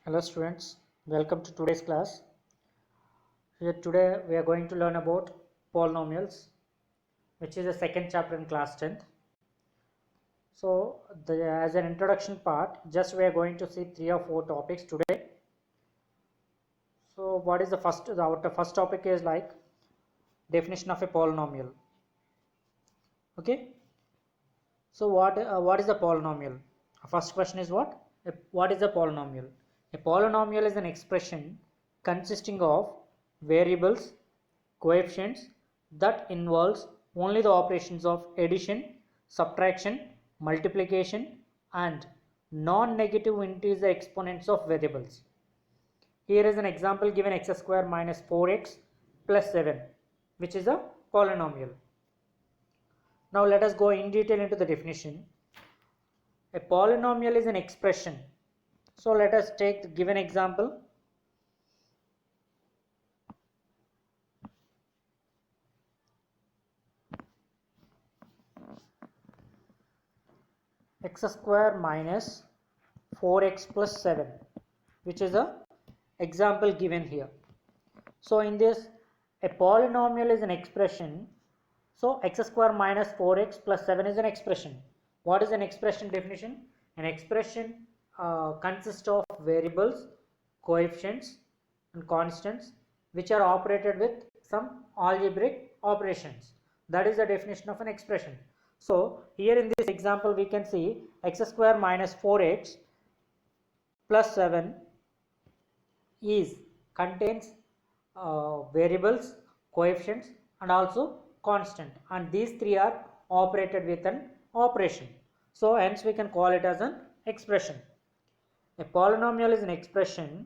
Hello students, welcome to today's class. Here today we are going to learn about polynomials, which is the second chapter in class 10th. So as an introduction part, just we are going to see 3 or 4 topics today. So what is the first topic is like definition of a polynomial. Okay. So what is a polynomial? First question is what? What is a polynomial? A polynomial is an expression consisting of variables, coefficients that involves only the operations of addition, subtraction, multiplication and non-negative integer exponents of variables. Here is an example given x square minus 4x plus 7, which is a polynomial. Now let us go in detail into the definition. A polynomial is an expression. So let us take the given example. X square minus 4x plus 7, which is a example given here. So in this, a polynomial is an expression. So x square minus 4x plus 7 is an expression. What is an expression definition? An expression consists of variables, coefficients and constants which are operated with some algebraic operations. That is the definition of an expression. So here in this example we can see x square minus 4x plus 7 contains variables, coefficients and also constant, and these three are operated with an operation. So hence we can call it as an expression. A polynomial is an expression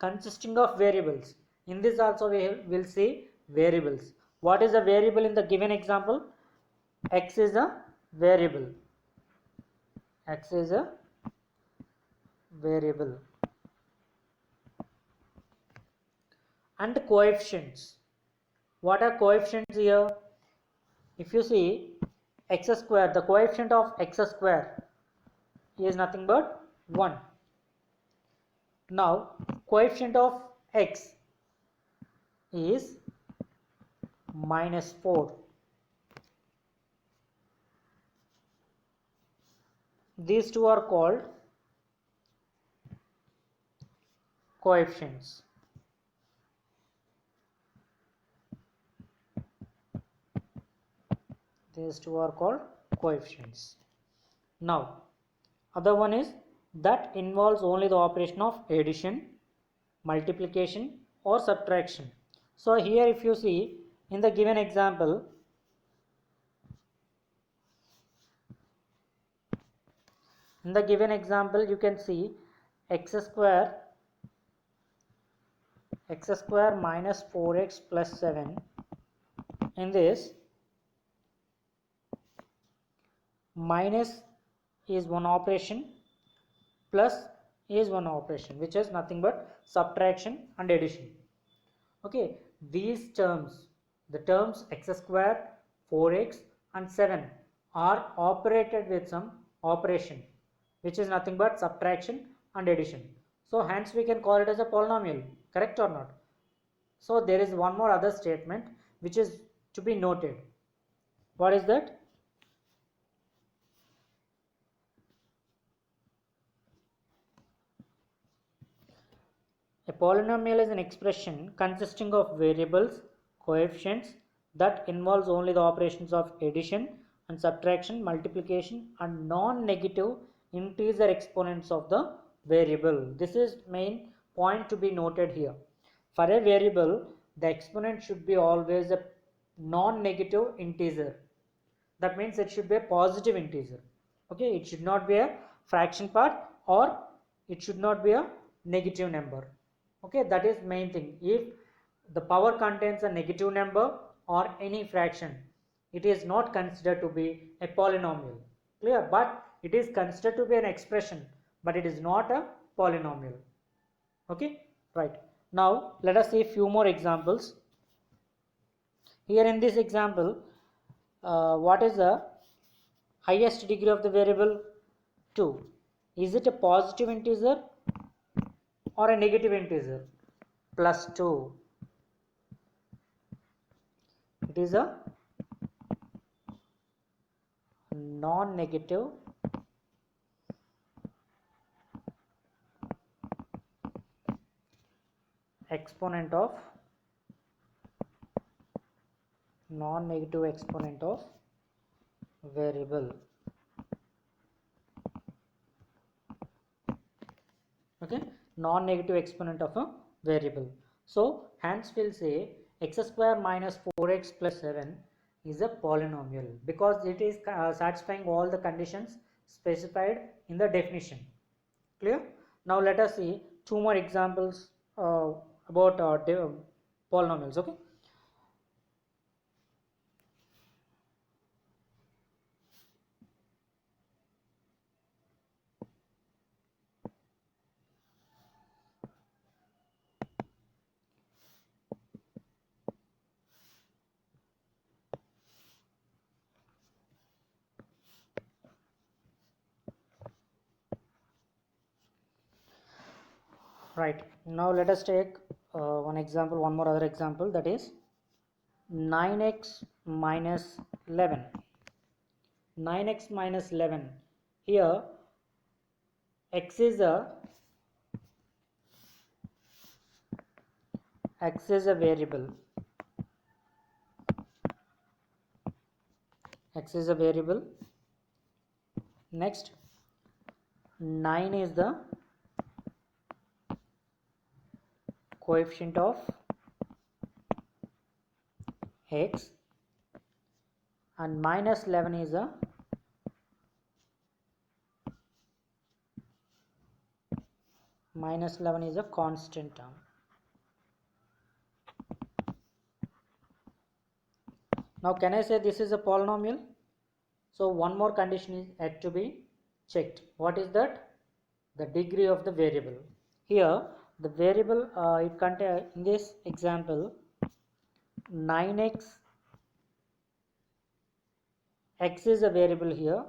consisting of variables. In this also we will see variables. What is a variable in the given example? X is a variable. X is a variable. And coefficients. What are coefficients here? If you see x square, the coefficient of x square is nothing but 1. Now coefficient of x is minus 4. These two are called coefficients. These two are called coefficients. Now other one is that involves only the operation of addition, multiplication or subtraction. So here if you see in the given example, you can see x square minus 4x plus 7. In this, minus is one operation, plus is one operation, which is nothing but subtraction and addition. Okay, these terms, the terms x square, 4x and 7 are operated with some operation, which is nothing but subtraction and addition. So hence we can call it as a polynomial, correct or not? So there is one more other statement which is to be noted. What is that? A polynomial is an expression consisting of variables, coefficients that involves only the operations of addition and subtraction, multiplication and non-negative integer exponents of the variable. This is main point to be noted here. For a variable, the exponent should be always a non-negative integer. That means it should be a positive integer. Okay, it should not be a fraction part or it should not be a negative number. Okay, that is main thing. If the power contains a negative number or any fraction, it is not considered to be a polynomial. Clear? But it is considered to be an expression, but it is not a polynomial. Okay, right. Now let us see a few more examples. Here in this example, what is the highest degree of the variable? 2. Is it a positive integer or a negative integer, plus 2. It is a non-negative exponent of variable. Okay, non-negative exponent of a variable. So hence we'll say x square minus 4x plus 7 is a polynomial because it is satisfying all the conditions specified in the definition. Clear? Now let us see two more examples about polynomials. Okay. Right, now let us take one more other example, that is 9x minus 11. 9x minus 11. Here x is a variable. X is a variable. Next, 9 is the coefficient of x, and minus 11 is a constant term. Now can I say this is a polynomial? So one more condition is yet to be checked. What is that? The degree of the variable. Here the variable it contains, in this example, 9x, x is a variable here.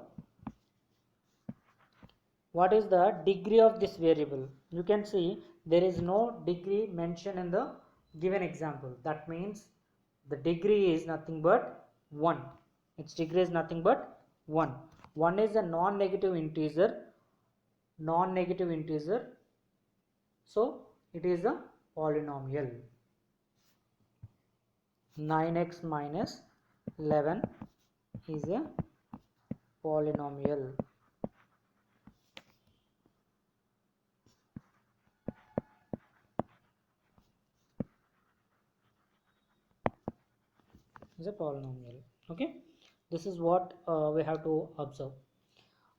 What is the degree of this variable? You can see there is no degree mentioned in the given example. That means the degree is nothing but 1. Its degree is nothing but 1. 1 is a non-negative integer. So it is a polynomial. 9x minus 11 is a polynomial. Is a polynomial. Okay, this is what we have to observe.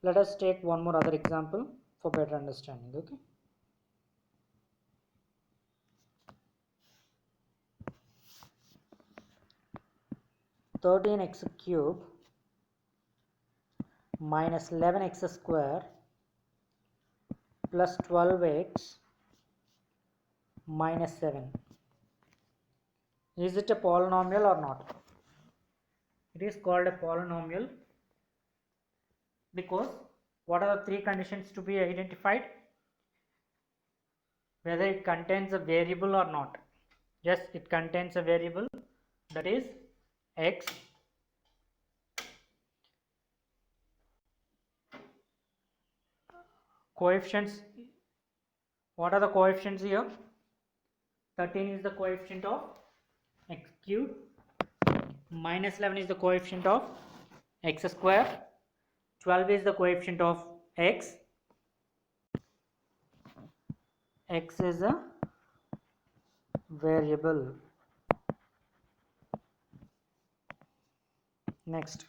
Let us take one more other example for better understanding. Okay, thirteen x cube minus 11x square plus 12x minus 7. Is it a polynomial or not? It is called a polynomial because what are the three conditions to be identified? Whether it contains a variable or not. Yes, it contains a variable, that is x, coefficients. What are the coefficients here? 13 is the coefficient of x cube, minus 11 is the coefficient of x square, 12 is the coefficient of x, x is a variable. Next,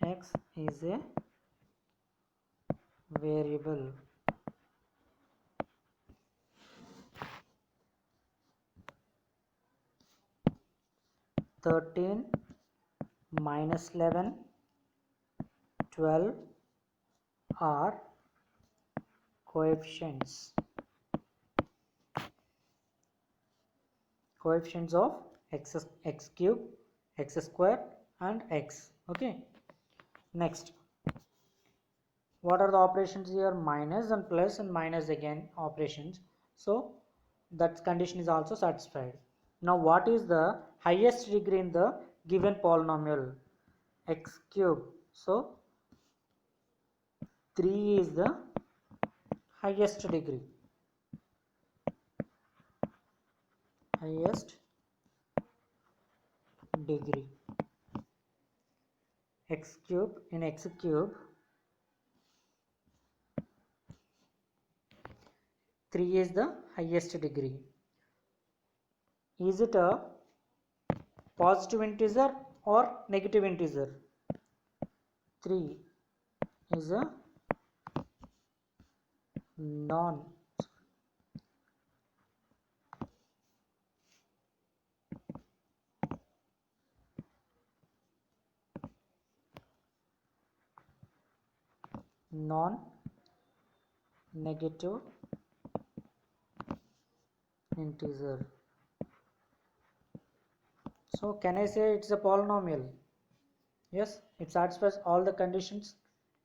x is a variable. Thirteen minus 11, 12 are coefficients of x cube, x square and x. Okay, Next, what are the operations here? Minus and plus and minus again operations. So that condition is also satisfied. Now what is the highest degree in the given polynomial? X cube. So 3 is the highest degree. Highest degree. X cube, in X cube 3 is the highest degree. Is it a positive integer or negative integer? 3 is a non negative integer. So can I say it's a polynomial? Yes, it satisfies all the conditions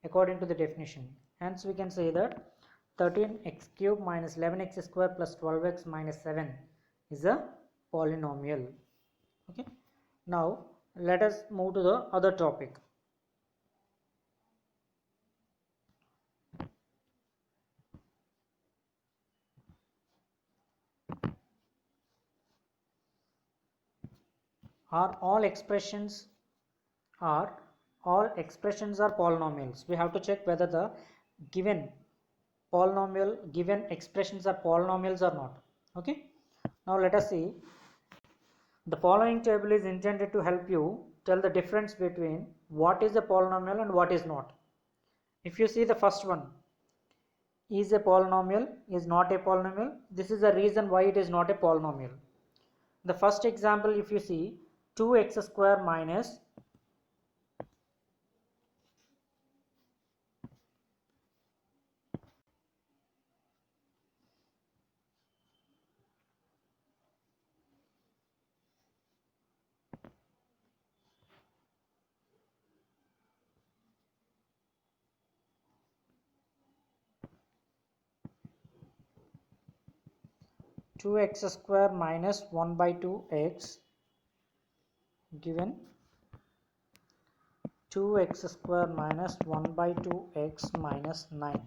according to the definition. Hence we can say that 13x cube minus 11x square plus 12x minus 7 is a polynomial. Okay. Now let us move to the other topic. Are all expressions are polynomials? We have to check whether the given expressions are polynomials or not. Okay. Now let us see. The following table is intended to help you tell the difference between what is a polynomial and what is not. If you see the first one, is a polynomial, is not a polynomial. This is the reason why it is not a polynomial. The first example, if you see 2x square minus 2x square minus 1 by 2x given 2x square minus 1 by 2x minus 9.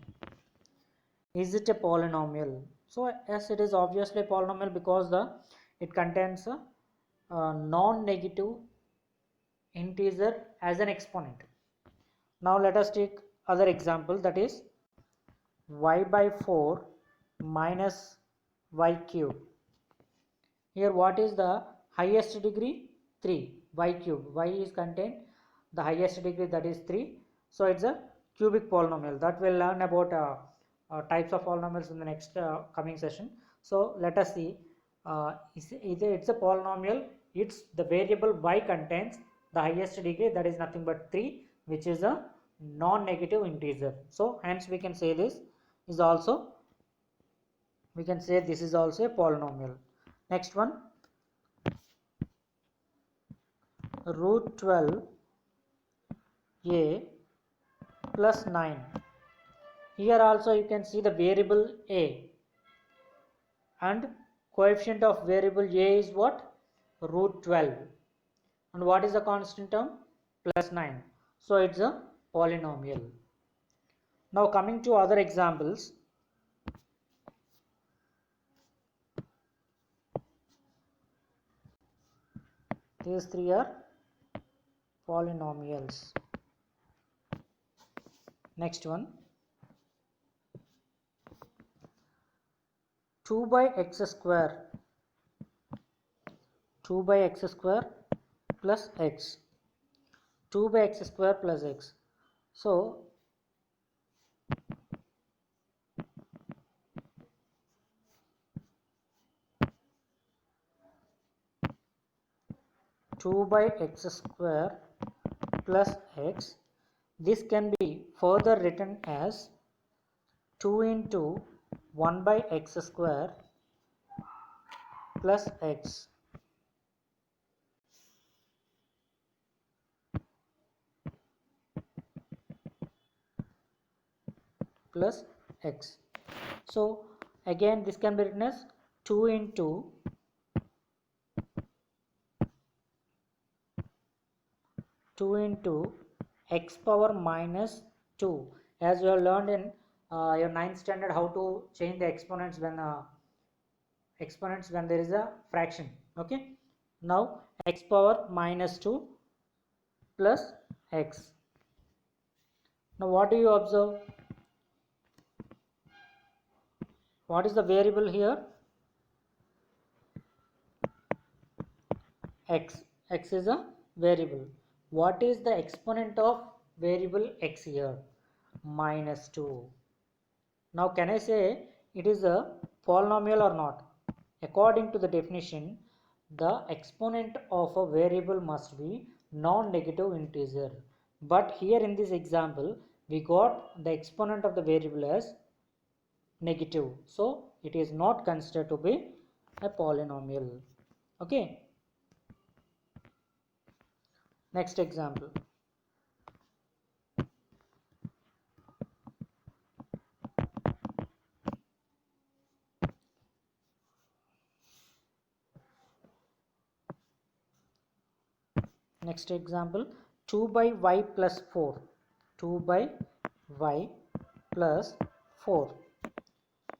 Is it a polynomial? So yes, it is obviously a polynomial because it contains a non-negative integer as an exponent. Now let us take other example, that is y by 4 minus y cube. Here what is the highest degree? 3. Y cube. Y is contained the highest degree, that is 3. So it's a cubic polynomial. That we'll learn about types of polynomials in the next coming session. So let us see. Either it's a polynomial, it's the variable y contains the highest degree, that is nothing but 3, which is a non-negative integer. So hence we can say this is also a polynomial. Next one, root 12 a plus 9. Here also you can see the variable a, and coefficient of variable a is what? Root 12. And what is the constant term? Plus 9. So it's a polynomial. Now coming to other examples. These three are polynomials. Next one, 2 by x square plus x. 2 by x square plus x. So 2 by x square plus x, this can be further written as 2 into 1 by x square plus x. plus x. So again this can be written as 2 into x power minus 2. As you have learned in your 9th standard how to change the exponents when there is a fraction. Okay, now x power minus 2 plus x. Now what do you observe? What is the variable here? X. X is a variable. What is the exponent of variable x here? Minus 2. Now can I say it is a polynomial or not? According to the definition, the exponent of a variable must be non-negative integer. But here in this example, we got the exponent of the variable as negative. So it is not considered to be a polynomial. Okay. Next example. Next example, 2 by y plus 4. 2 by y plus 4.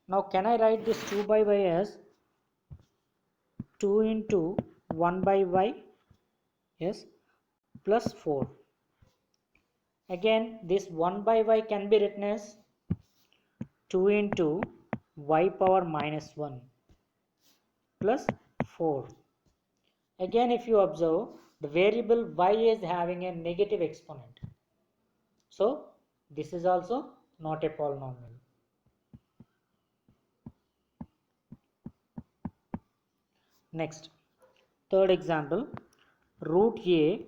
Now can I write this 2 by y as 2 into 1 by y? Yes, plus 4. Again this 1 by y can be written as 2 into y power minus 1 plus 4. Again if you observe, the variable y is having a negative exponent. So this is also not a polynomial. Next, third example, root a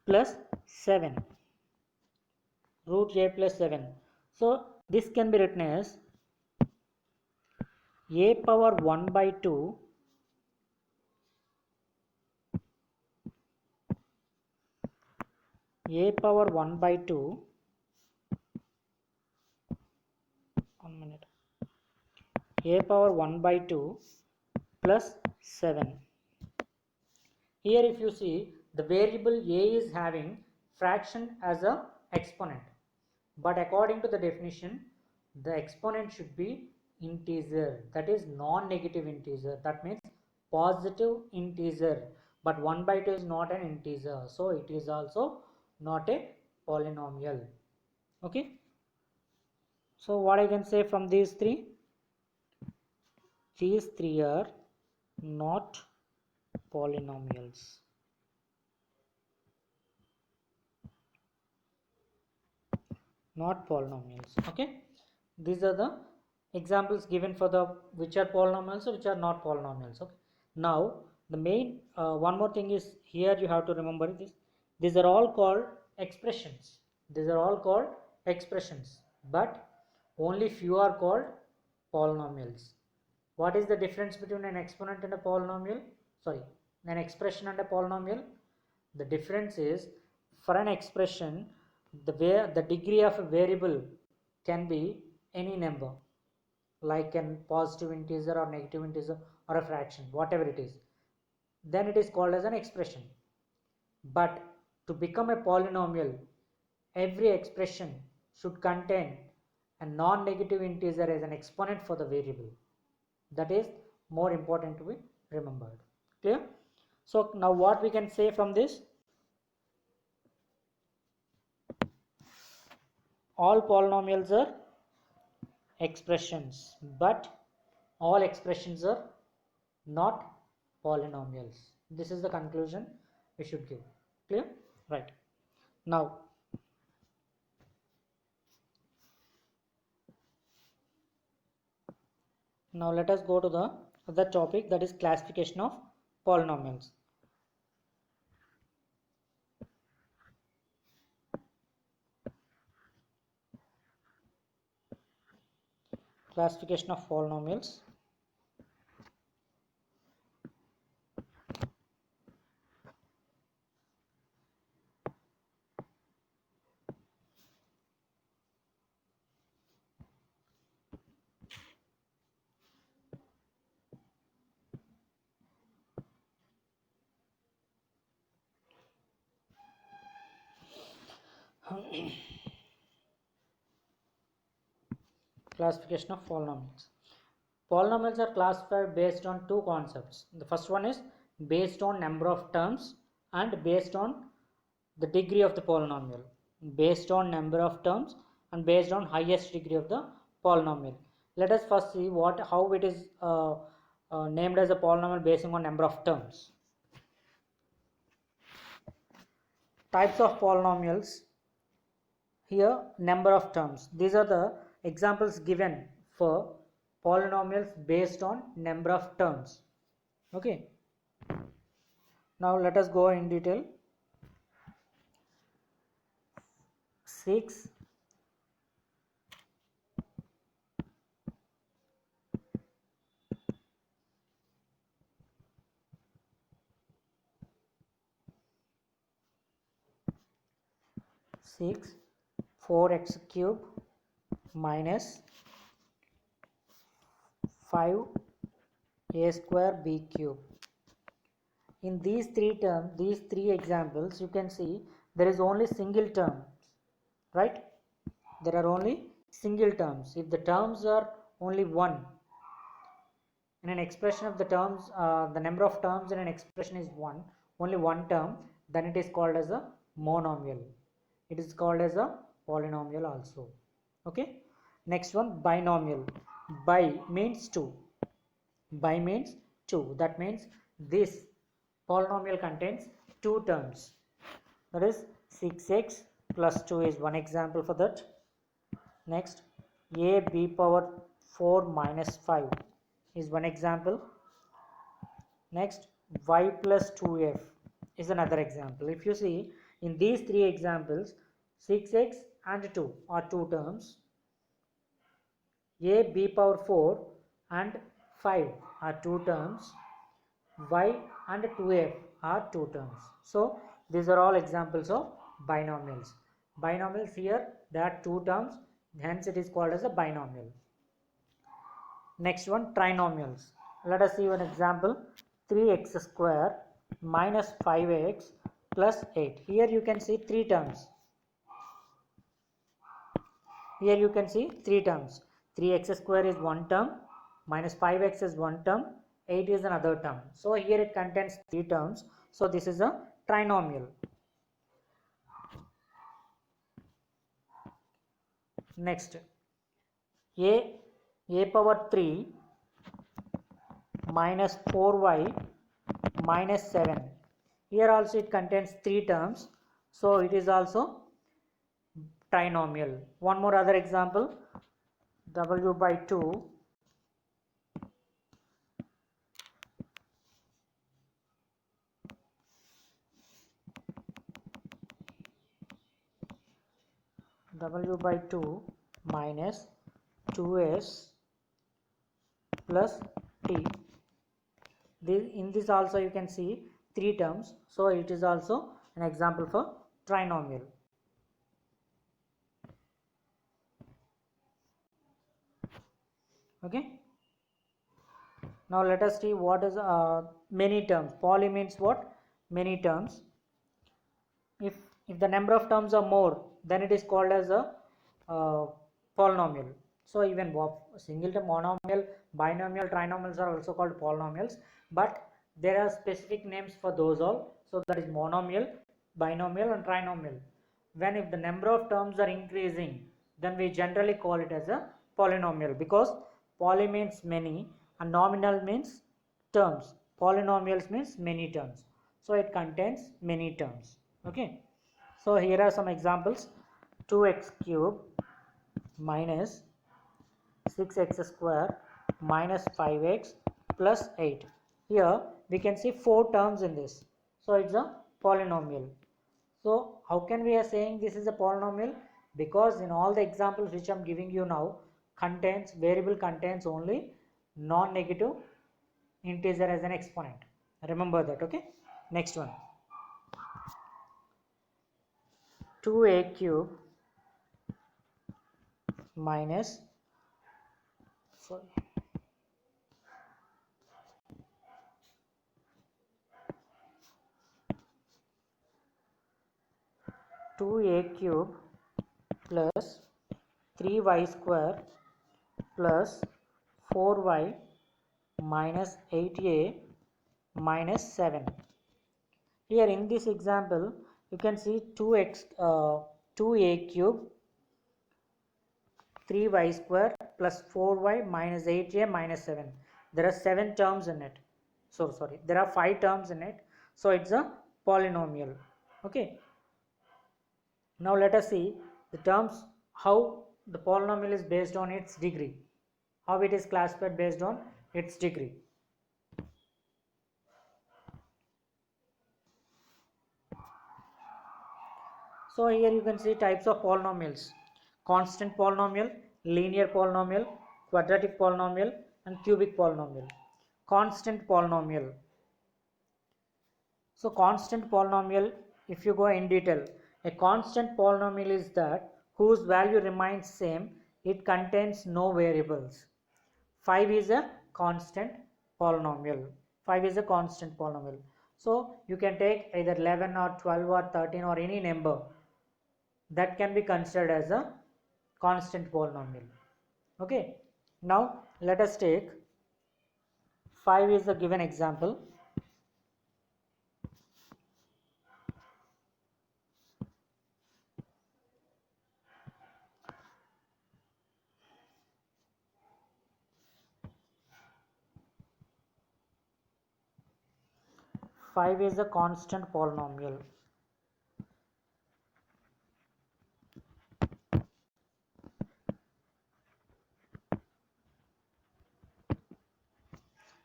plus 7. Root a plus 7. So this can be written as a power 1 by 2 a power 1 by 2 1 minute a power 1 by 2 plus 7. Here if you see, the variable a is having fraction as a exponent, but according to the definition the exponent should be integer, that is non-negative integer, that means positive integer, but 1 by 2 is not an integer, so it is also not a polynomial. Okay, so what I can say from these three are not polynomials. Not polynomials. Okay, these are the examples given for the which are polynomials or which are not polynomials. Okay, now the main one more thing is here you have to remember this. These are all called expressions. These are all called expressions, but only few are called polynomials. What is the difference between an exponent and a polynomial? Sorry, an expression and a polynomial. The difference is, for an expression, the degree of a variable can be any number, like a positive integer or negative integer or a fraction, whatever it is. Then it is called as an expression. But to become a polynomial, every expression should contain a non-negative integer as an exponent for the variable. That is more important to be remembered. Clear? So now what we can say from this? All polynomials are expressions, but all expressions are not polynomials. This is the conclusion we should give. Clear? Right. Now let us go to the other topic, that is classification of polynomials. Classification of polynomials. Classification of polynomials. Polynomials are classified based on two concepts. The first one is based on number of terms and based on the degree of the polynomial. Based on number of terms and based on highest degree of the polynomial. Let us first see how it is named as a polynomial based on number of terms. Types of polynomials. Here, number of terms. These are the examples given for polynomials based on number of terms. Okay. Now let us go in detail. 6 6 4x cube minus 5 a square b cube. In these three examples, you can see there is only single term, right? There are only single terms. If the terms are only one, in an expression of the terms, the number of terms in an expression is one, only one term, then it is called as a monomial. It is called as a polynomial also. Okay. Next one, binomial. Bi means two. Bi means two. That means this polynomial contains two terms. That is 6x plus 2 is one example for that. Next, a b power 4 minus 5 is one example. Next, y plus 2f is another example. If you see in these three examples, 6x and 2 are two terms. A b power 4 and 5 are two terms. Y and 2f are two terms. So these are all examples of binomials. Binomials here, there are two terms, hence it is called as a binomial. Next one, trinomials. Let us see one example. 3x square minus 5x plus 8. Here you can see three terms. Here you can see three terms. 3x square is one term, minus 5x is one term, 8 is another term. So here it contains three terms. So this is a trinomial. Next, a power 3 minus 4y minus 7. Here also it contains three terms. So it is also trinomial. One more other example, w by 2 w by 2 minus 2s plus t. In this also you can see three terms, so it is also an example for trinomial. Okay. Now let us see what is many terms. Poly means what? Many terms. If the number of terms are more, then it is called as a polynomial. So even singleton, monomial, binomial, trinomials are also called polynomials, but there are specific names for those all. So that is monomial, binomial and trinomial. When if the number of terms are increasing, then we generally call it as a polynomial, because poly means many and nominal means terms. Polynomials means many terms. So it contains many terms. Okay. So here are some examples. 2x cube minus 6x square minus 5x plus 8. Here we can see four terms in this. So it's a polynomial. So how can we are saying this is a polynomial? Because in all the examples which I am giving you now, variable contains only non-negative integer as an exponent. Remember that. Okay. Next one. 2a cube minus 2 2a cube plus 3y square plus 4y minus 8a minus 7. Here in this example you can see 2a cube 3y square plus 4y minus 8a minus 7. There are 7 terms in it. So sorry, there are 5 terms in it. So it's a polynomial. Okay. Now let us see the terms, how the polynomial is based on its degree. How it is classified based on its degree. So here you can see types of polynomials: constant polynomial, linear polynomial, quadratic polynomial, and cubic polynomial. Constant polynomial. So constant polynomial, if you go in detail, a constant polynomial is that whose value remains same, it contains no variables. 5 is a constant polynomial. 5 is a constant polynomial. So you can take either 11 or 12 or 13 or any number that can be considered as a constant polynomial. Okay. Now let us take 5 is the given example. Five is a constant polynomial.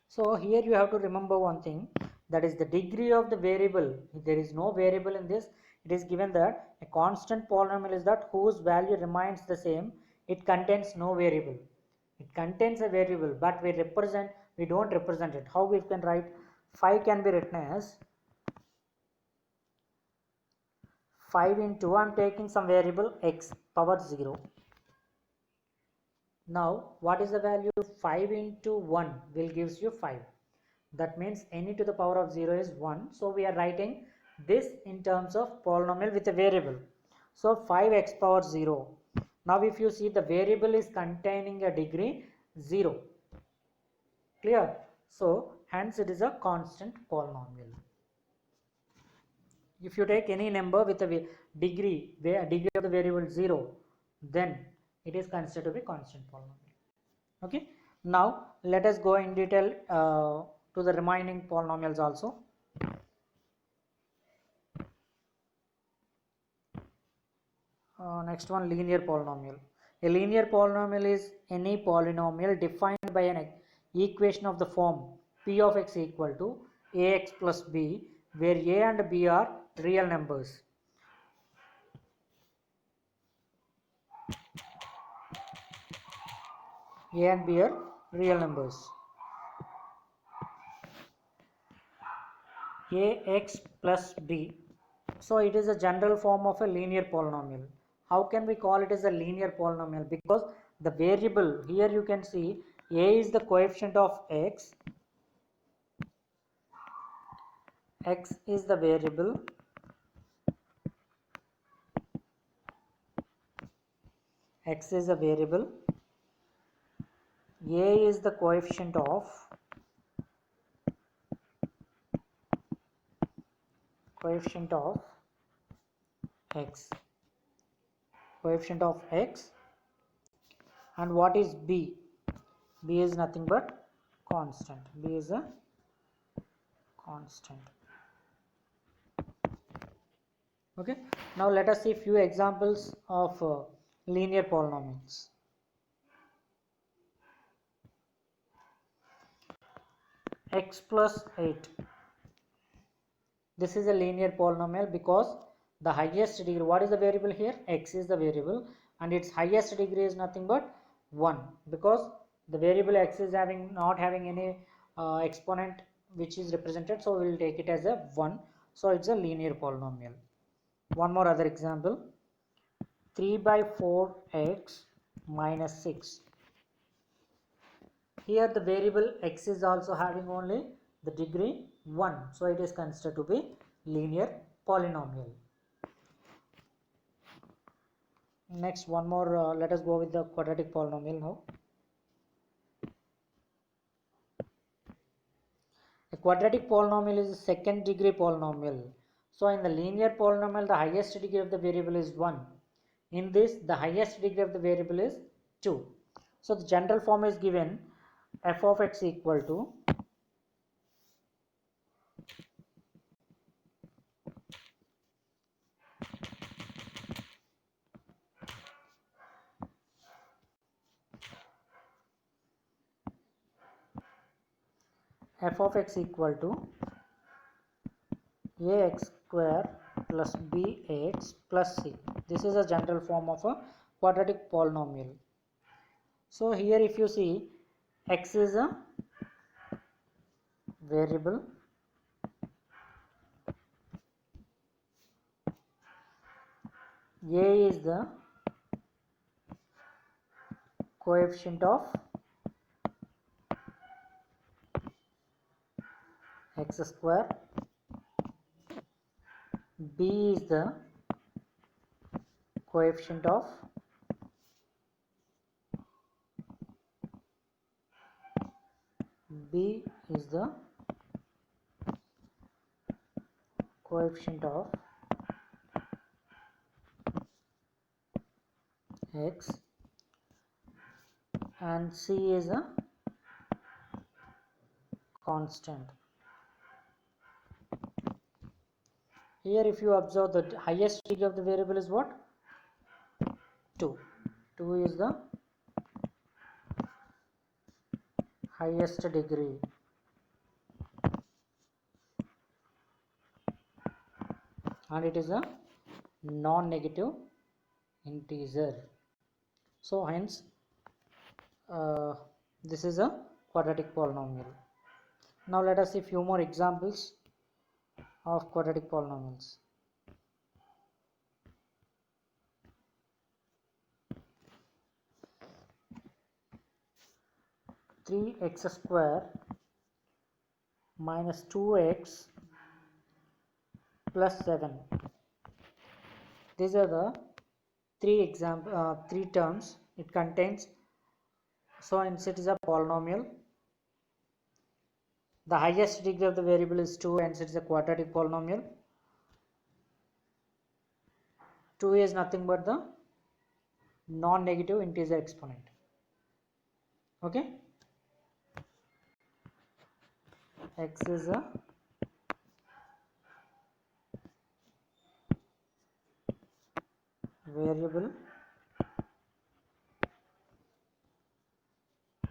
So here you have to remember one thing, that is the degree of the variable. If there is no variable in this, it is given that a constant polynomial is that whose value remains the same, it contains no variable. It contains a variable, but we don't represent it. How we can write? 5 can be written as 5 into, I am taking some variable x power 0. Now what is the value? 5 into 1 will gives you 5. That means any to the power of 0 is 1. So we are writing this in terms of polynomial with a variable. So 5x power 0. Now if you see, the variable is containing a degree 0. Clear? So hence it is a constant polynomial. If you take any number with a degree of the variable 0, then it is considered to be constant polynomial. Okay. Now let us go in detail to the remaining polynomials also. Next one, linear polynomial. A linear polynomial is any polynomial defined by an equation of the form p of x equal to ax plus b, where a and b are real numbers. A and b are real numbers. Ax plus b. So it is a general form of a linear polynomial. How can we call it as a linear polynomial? Because the variable, here you can see a is the coefficient of x is the variable, x is a variable, a is the coefficient of x, and what is b? B is nothing but constant. B is a constant. Okay. Now let us see few examples of linear polynomials. X plus 8. This is a linear polynomial because the highest degree, what is the variable here? X is the variable, and its highest degree is nothing but 1, because the variable x is not having any exponent which is represented, so we will take it as a 1. So it's a linear polynomial. One more other example, 3 by 4x minus 6. Here the variable x is also having only the degree 1, so it is considered to be linear polynomial. Next, one more, let us go with the quadratic polynomial now. A quadratic polynomial is a second degree polynomial. So in the linear polynomial, the highest degree of the variable is 1. In this, the highest degree of the variable is 2. So the general form is given f of x equal to f of x equal to ax square plus bx plus c. This is a general form of a quadratic polynomial. So here if you see, x is a variable, a is the coefficient of x square, b is the coefficient of b is the coefficient of x, and c is a constant. Here if you observe, the highest degree of the variable is what? 2. 2 is the highest degree, and it is a non-negative integer. So hence this is a quadratic polynomial. Now let us see few more examples of quadratic polynomials. Three x square minus 2x plus 7. These are the three terms it contains. So hence it is a polynomial. The highest degree of the variable is 2, hence it is a quadratic polynomial. 2 is nothing but the non-negative integer exponent. Okay, x is a variable.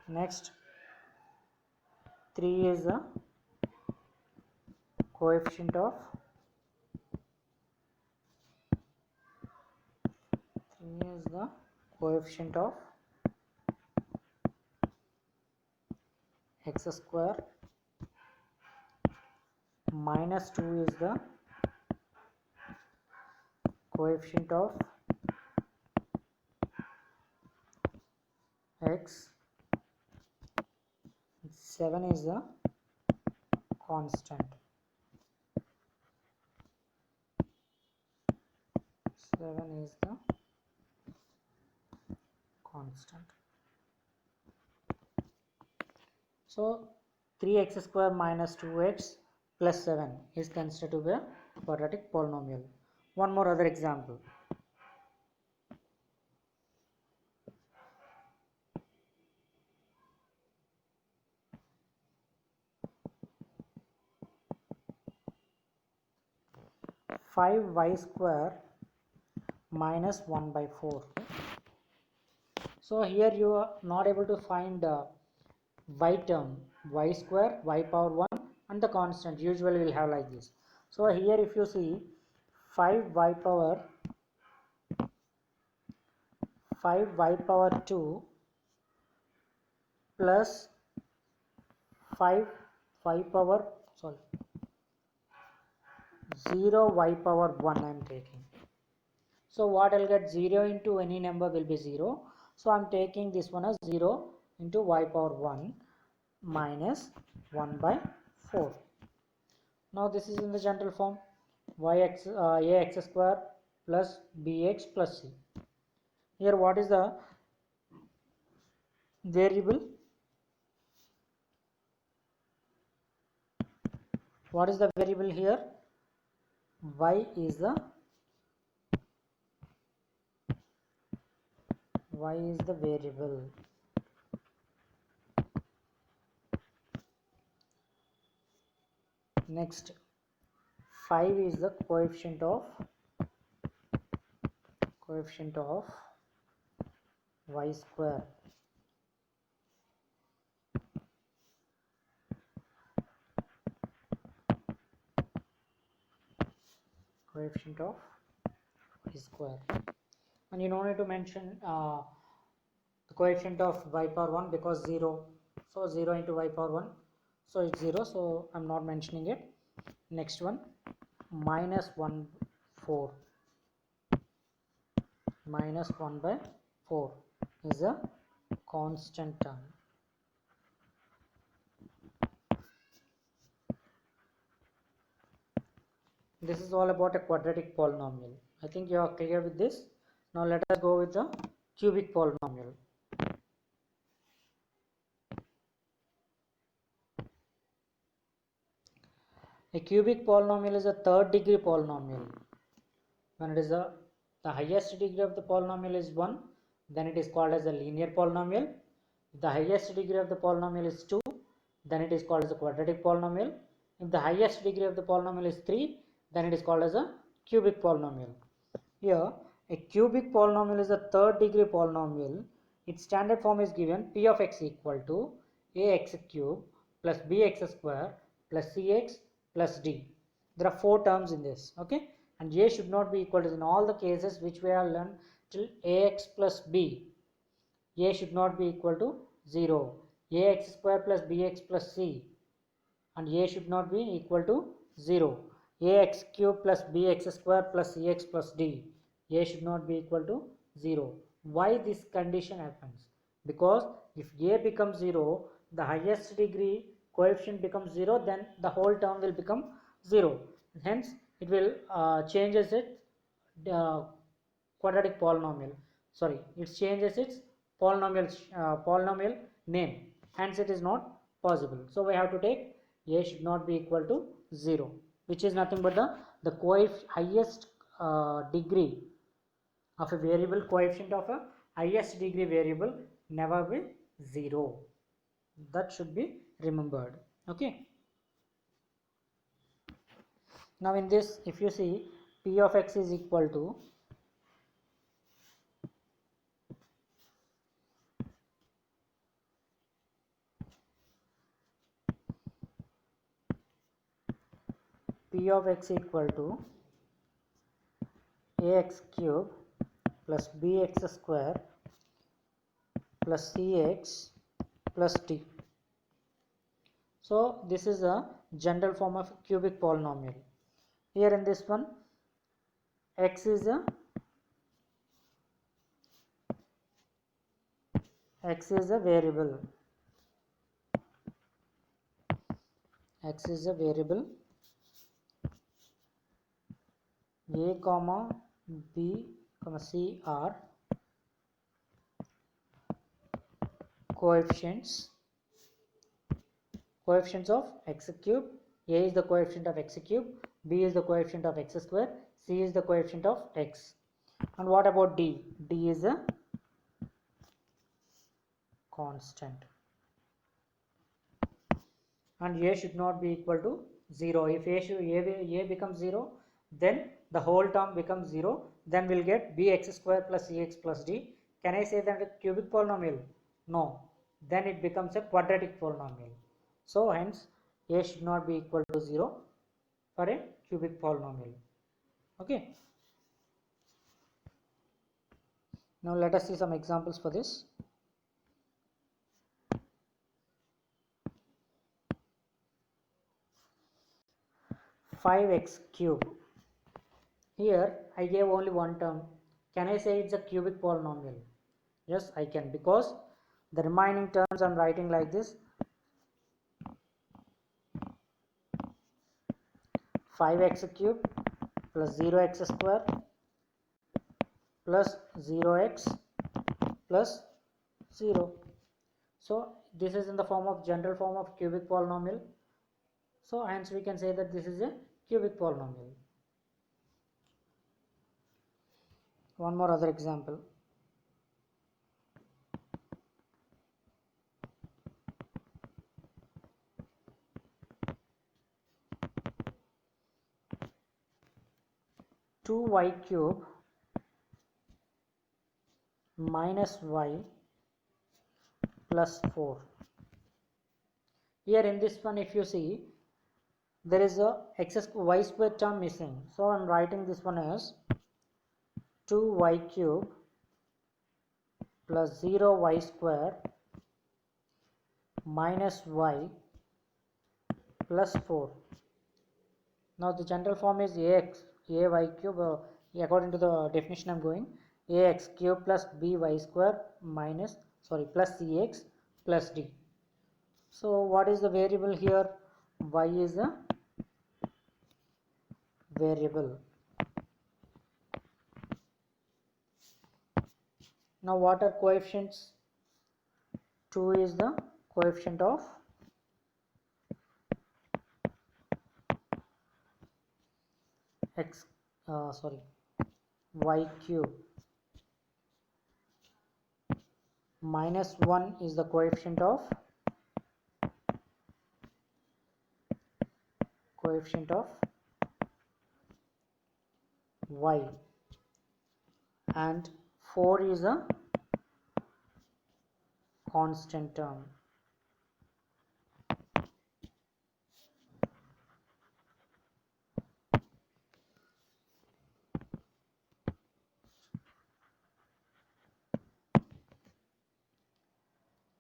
Next, 3 is the coefficient of x square, minus 2 is the coefficient of x, 7 is the constant. 7 is the constant. So 3x square minus 2x plus 7 is considered to be a quadratic polynomial. One more other example. Five y square minus 1 by 4. So here you are not able to find y term, y square, y power 1 and the constant. Usually we will have like this. So here if you see 5y power 2 plus 5 y power 0 y power 1 I am taking. So what I'll get, 0 into any number will be 0. So I'm taking this one as 0 into y power 1 minus 1 by 4. Now this is in the general form, ax square plus bx plus c. Here what is the variable? What is the variable here? Y is the variable. Next, 5 is the coefficient of y square. Coefficient of y square. And you don't need to mention the coefficient of y power 1 because 0. So 0 into y power 1. So it's 0. So I'm not mentioning it. Next one, minus 1 4. Minus 1 by 4 is a constant term. This is all about a quadratic polynomial. I think you are clear with this. Now let us go with the cubic polynomial. A cubic polynomial is a third degree polynomial. When it is the highest degree of the polynomial is 1, then it is called as a linear polynomial. If the highest degree of the polynomial is 2, then it is called as a quadratic polynomial. If the highest degree of the polynomial is 3, then it is called as a cubic polynomial. Here, a cubic polynomial is a third degree polynomial. Its standard form is given: p of x equal to ax cube plus bx square plus cx plus d. There are 4 terms in this, okay? And a should not be equal to, in all the cases which we have learned till ax plus b, a should not be equal to 0. Ax square plus bx plus c, and a should not be equal to 0. Ax cube plus bx square plus cx plus d, a should not be equal to 0. Why this condition happens? Because if a becomes 0, the highest degree coefficient becomes 0, then the whole term will become 0. Hence it will changes its quadratic polynomial. Sorry, it changes its polynomial name. Hence it is not possible. So we have to take a should not be equal to 0, which is nothing but the highest degree of a variable, coefficient of a highest degree variable never be 0. That should be remembered. Okay. Now in this, if you see, p of x is equal to ax cube plus bx square plus cx plus d. So this is a general form of cubic polynomial. Here in this one, x is a variable. X is a variable. A comma b comma c are coefficients of x cube. A is the coefficient of x cube, b is the coefficient of x square, c is the coefficient of x. And what about d? D is a constant. And a should not be equal to 0. If a becomes 0, then the whole term becomes 0. Then we'll get bx square plus cx plus d. Can I say that a cubic polynomial? No. Then it becomes a quadratic polynomial. So hence a should not be equal to 0 for a cubic polynomial. Okay. Now let us see some examples for this. Five x cube. Here I gave only one term. Can I say it's a cubic polynomial? Yes, I can, because the remaining terms I'm writing like this: 5x cube plus 0x square plus 0x plus 0. So this is in the form of general form of cubic polynomial. So hence we can say that this is a cubic polynomial. One more other example. Two y cube minus y plus 4. Here in this one, if you see, there is a y square term missing. So I am writing this one as 2y cube plus 0y square minus y plus 4. Now the general form is ay cube, according to the definition I am going, ax cube plus by square minus plus cx plus d. So what is the variable here? Y is a variable. Now what are coefficients? 2 is the coefficient of y cube, minus 1 is the coefficient of y, and 4 is a constant term.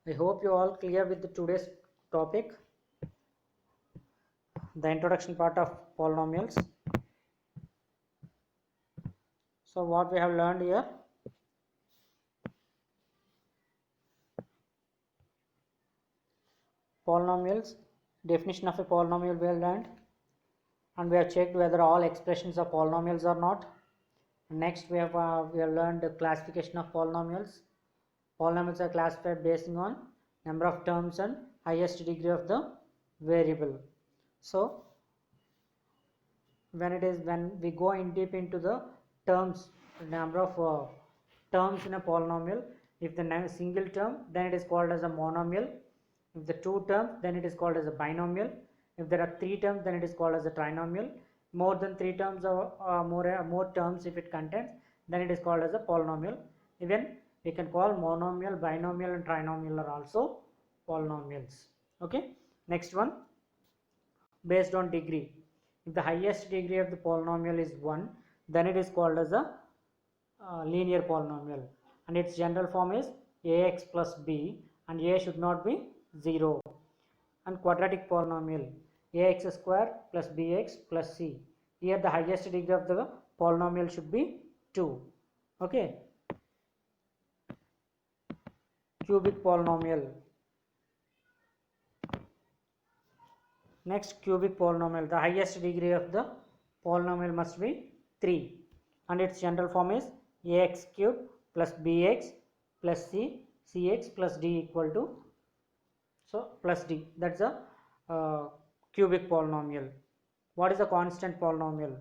I hope you all clear with the today's topic, the introduction part of polynomials. So what we have learned here: polynomials, definition of a polynomial we have learned, and we have checked whether all expressions are polynomials or not. Next we have learned the classification of polynomials. Polynomials are classified based on number of terms and highest degree of the variable. So when we go in deep into the terms, number of terms in a polynomial, if the single term, then it is called as a monomial. If the two terms, then it is called as a binomial. If there are three terms, then it is called as a trinomial. More than three terms or more terms if it contains, then it is called as a polynomial. Even we can call monomial, binomial and trinomial are also polynomials. Okay, next one, based on degree. If the highest degree of the polynomial is 1, then it is called as a linear polynomial, and its general form is ax plus b, and a should not be 0. And quadratic polynomial, ax square plus bx plus c. Here the highest degree of the polynomial should be 2. Okay. Cubic polynomial. Next, cubic polynomial, the highest degree of the polynomial must be 3, and its general form is ax cube plus bx plus c, cx plus d equal to, so plus d. That's a cubic polynomial. What is a constant polynomial?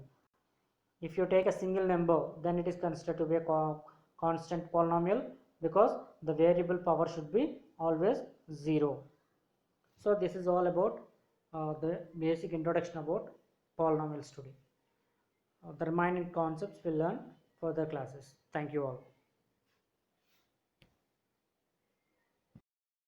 If you take a single number, then it is considered to be a constant polynomial, because the variable power should be always 0. So this is all about the basic introduction about polynomials today. The remaining concepts we'll learn further classes. Thank you all.